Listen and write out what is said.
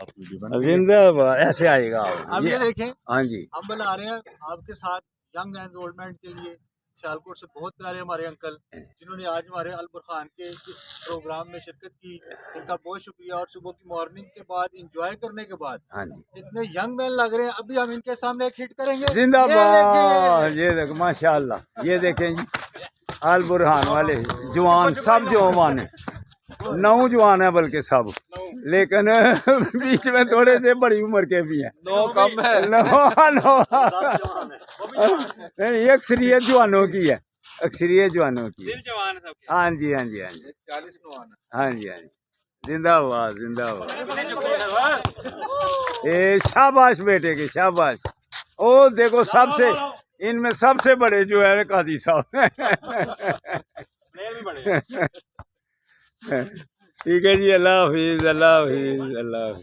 आपकी वीडियो बन रही है। जिंदाबाद ऐसे आएगा। अब ये देखें, हाँ जी, हम बुला रहे हैं आपके साथ यंग एनरोलमेंट के लिए सियालकोट से बहुत प्यारे हमारे अंकल, जिन्होंने आज हमारे अल बुरहान के इस प्रोग्राम में शिरकत की। इनका बहुत शुक्रिया। और सुबह की मॉर्निंग के बाद इंजॉय करने के बाद हाँ जी, इतने यंग मैन लग रहे हैं। अभी हम इनके सामने एक हिट करेंगे। जिंदाबाद। ये देखो माशाल्लाह, ये देखें जी, अल बुरहान वाले जवान, सब जवान है, नौजवान है बल्कि सब, लेकिन बीच में थोड़े से बड़ी उम्र के भी हैं। नो कम है। नहीं, अक्सरियत जवानों की है, अक्सरियत जवानों की है। जवान है सबके। हाँ जी, हाँ जी, हाँ जी, 40 नौजवान है। हाँ जी, हाँ जी, जिंदाबाद जिंदाबाद। ए शाबाश बेटे के शाबाश। ओ देखो, सबसे इनमें सबसे बड़े जो है काजी साहब। ठीक है जी, अल्लाह हाफिज, अल्लाह हाफिज, अल्लाह हाफिज।